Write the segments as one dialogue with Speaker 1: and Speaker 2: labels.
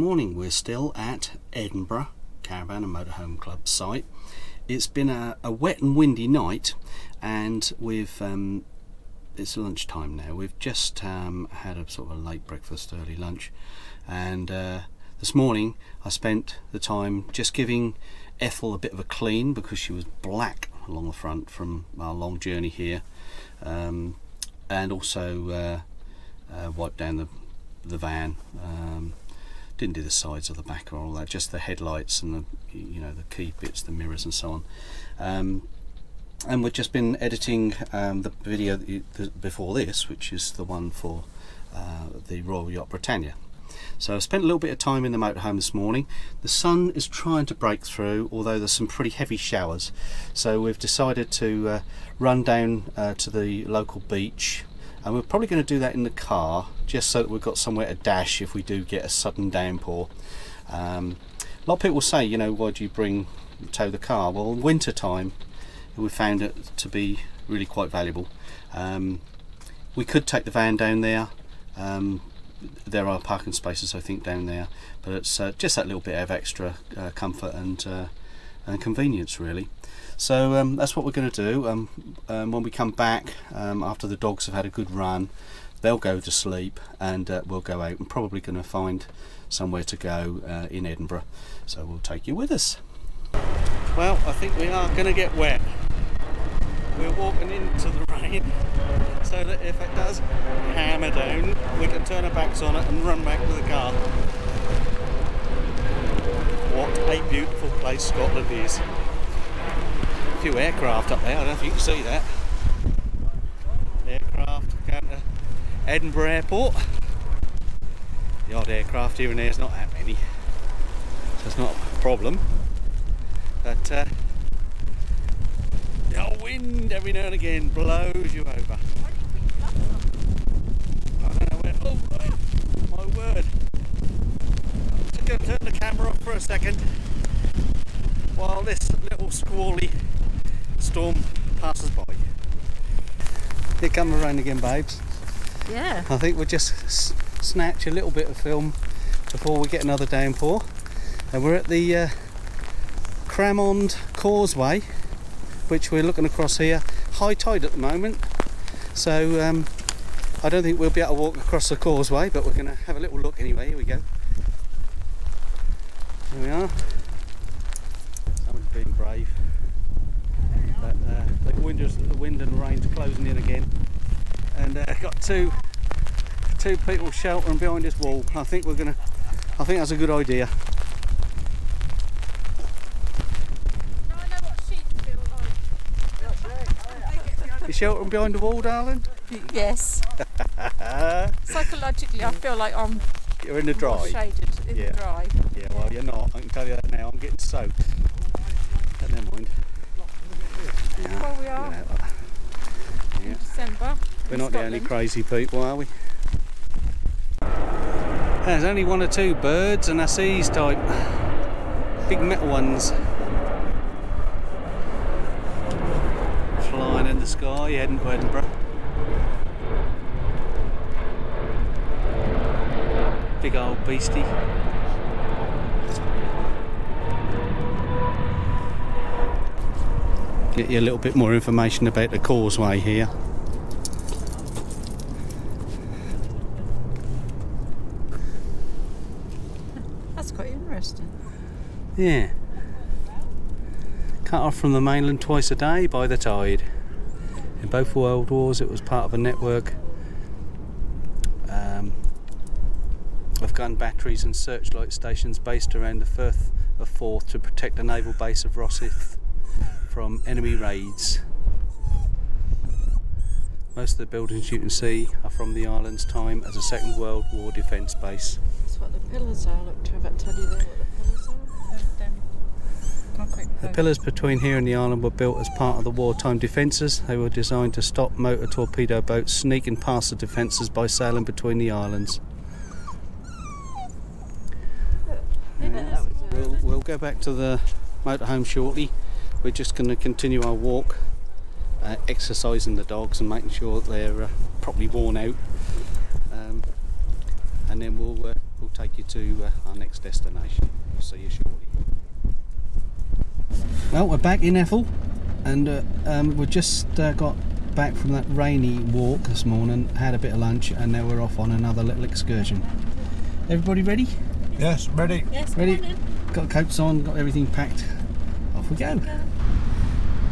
Speaker 1: morning. We're still at Edinburgh Caravan and Motorhome Club site. It's been a wet and windy night, and we've it's lunchtime now. We've just had a sort of a late breakfast, early lunch, and this morning I spent the time just giving Ethel a bit of a clean because she was black along the front from our long journey here, and also wiped down the van. Didn't do the sides or the back or all that, just the headlights and the key bits, the mirrors and so on. And we've just been editing the video before this, which is the one for the Royal Yacht Britannia. So I spent a little bit of time in the motorhome this morning. The sun is trying to break through, although there's some pretty heavy showers. So we've decided to run down to the local beach, and we're probably going to do that in the car, just so that we've got somewhere to dash if we do get a sudden downpour. A lot of people say, why do you tow the car? Well, in winter time we found it to be really quite valuable. We could take the van down there. There are parking spaces, I think, down there, but it's just that little bit of extra comfort and convenience, really. So that's what we're going to do. When we come back, after the dogs have had a good run, they'll go to sleep, and we'll go out and probably going to find somewhere to go in Edinburgh. So we'll take you with us. Well, I think we are going to get wet. We're walking into the rain, so that if it does hammer down, we can turn our backs on it and run back to the car. What a beautiful place Scotland is. A few aircraft up there, I don't know if you can see that. Aircraft going to Edinburgh Airport. The odd aircraft here and there is not that many, so it's not a problem. But the wind every now and again blows you over. I don't know where. Oh my word! I'm just going to turn the camera off for a second while this little squally storm passes by. Here come the rain again, babes.
Speaker 2: Yeah.
Speaker 1: I think we'll just snatch a little bit of film before we get another downpour. And we're at the Cramond Causway, which we're looking across here. High tide at the moment, so I don't think we'll be able to walk across the causeway, but we're going to have a little look anyway. Here we go. Here we are. Someone's being brave. But the wind and rain's closing in again, and got two people sheltering behind this wall. I think that's a good idea. You sheltering behind the wall, darling?
Speaker 2: Yes. Psychologically, I feel like
Speaker 1: you're in the drive.
Speaker 2: Shaded in the drive.
Speaker 1: Yeah, well, you're not. I can tell you that now. I'm getting soaked. But never mind. Yeah,
Speaker 2: Well, we are in December.
Speaker 1: We're not the only crazy people, are we? There's only one or two birds, and that's these type big metal ones flying in the sky, heading to Edinburgh. Big old beastie. Get you a little bit more information about the causeway here.
Speaker 2: That's quite interesting.
Speaker 1: Yeah. Cut off from the mainland twice a day by the tide. In both world wars it was part of a network of gun batteries and searchlight stations based around the Firth of Forth to protect the naval base of Rosyth from enemy raids. Most of the buildings you can see are from the island's time as a Second World War defence base.
Speaker 2: That's what the pillars are. Look, Trevor, tell you there what the pillars are. Concrete posts.
Speaker 1: The pillars between here and the island were built as part of the wartime defences. They were designed to stop motor torpedo boats sneaking past the defences by sailing between the islands. We'll go back to the motorhome shortly. We're just going to continue our walk, exercising the dogs and making sure that they're properly worn out, and then we'll we'll take you to our next destination. We'll see you shortly. Well, we're back in Ethel, and we've just got back from that rainy walk this morning, had a bit of lunch, and now we're off on another little excursion. Everybody ready?
Speaker 3: Yes, ready.
Speaker 2: Yes,
Speaker 1: Ready? Got coats on, got everything packed. Off we go.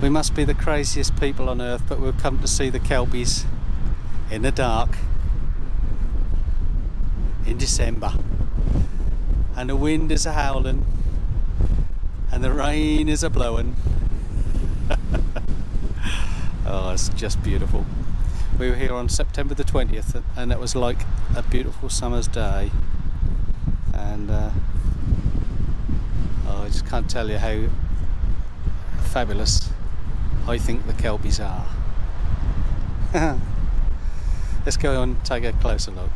Speaker 1: We must be the craziest people on earth, but we've come to see the Kelpies in the dark in December, and the wind is a howling and the rain is a blowing. Oh, it's just beautiful. We were here on September the 20th, and it was like a beautiful summer's day, and I just can't tell you how fabulous I think the Kelpies are. Let's go on and take a closer look.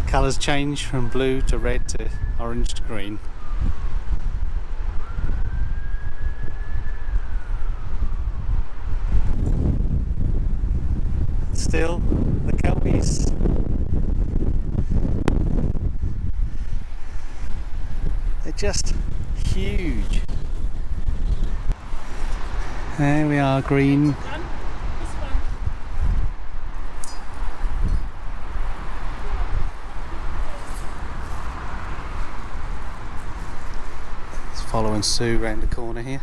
Speaker 1: The colours change from blue to red to orange to green. Still, the Kelpies they're just huge. There we are, green. It's following Sue round the corner here.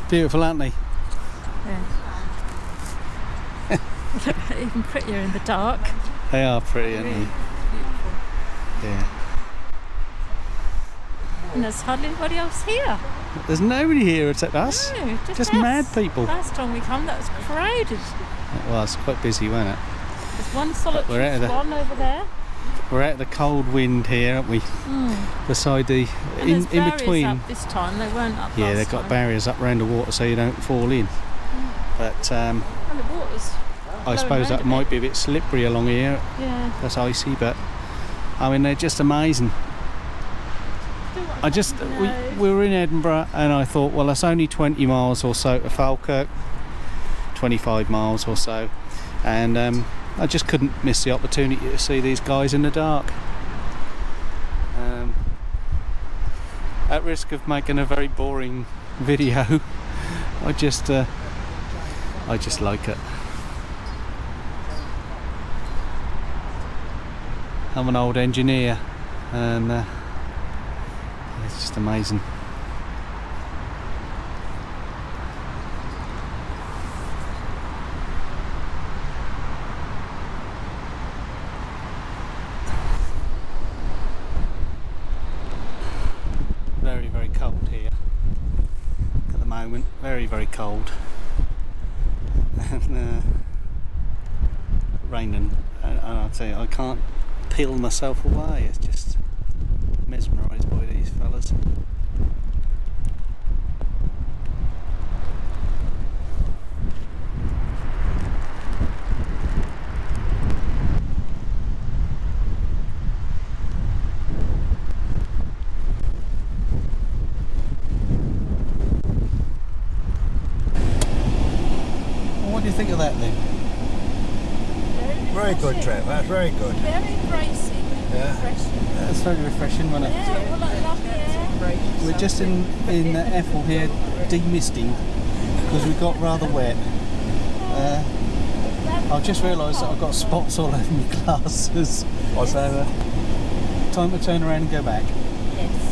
Speaker 1: Beautiful, aren't they?
Speaker 2: Yeah. Even prettier in the dark.
Speaker 1: They are pretty, aren't
Speaker 2: Really
Speaker 1: they?
Speaker 2: beautiful.
Speaker 1: Yeah.
Speaker 2: And there's hardly anybody else here.
Speaker 1: There's nobody here except us.
Speaker 2: No,
Speaker 1: Just
Speaker 2: us.
Speaker 1: mad people.
Speaker 2: Last time we come, that was crowded.
Speaker 1: It was quite busy, wasn't it?
Speaker 2: There's one
Speaker 1: We're
Speaker 2: solitary
Speaker 1: out of the-
Speaker 2: swan over there.
Speaker 1: We're out of the cold wind here, aren't we? Beside the
Speaker 2: And
Speaker 1: in
Speaker 2: there's barriers
Speaker 1: between.
Speaker 2: up this time. They weren't up
Speaker 1: Yeah,
Speaker 2: last
Speaker 1: they've got
Speaker 2: time.
Speaker 1: barriers up around the water so you don't fall in. But
Speaker 2: And the water's
Speaker 1: I
Speaker 2: blowing
Speaker 1: suppose
Speaker 2: round
Speaker 1: that
Speaker 2: a
Speaker 1: might
Speaker 2: bit.
Speaker 1: be a bit slippery along here.
Speaker 2: Yeah.
Speaker 1: That's icy, but I mean they're just amazing. We were in Edinburgh, and I thought, well, that's only 20 miles or so to Falkirk, 25 miles or so, and I just couldn't miss the opportunity to see these guys in the dark. At risk of making a very boring video, I just like it. I'm an old engineer, and it's just amazing. Very, very cold here at the moment. Very, very cold. And raining. And I'll tell you, I can't peel myself away. It's just mesmerised by these fellas. What do you think of that then?
Speaker 3: Very good trip, that's very good.
Speaker 2: Very bracing.
Speaker 3: Yeah.
Speaker 2: Refreshing.
Speaker 1: That's very refreshing, wasn't it?
Speaker 2: Yeah, well, I love the air.
Speaker 1: We're just in Ethel here demisting because we got rather wet. I've just realised that I've got spots all over my glasses.
Speaker 3: What's
Speaker 1: So time to turn around and go back.
Speaker 2: Yes.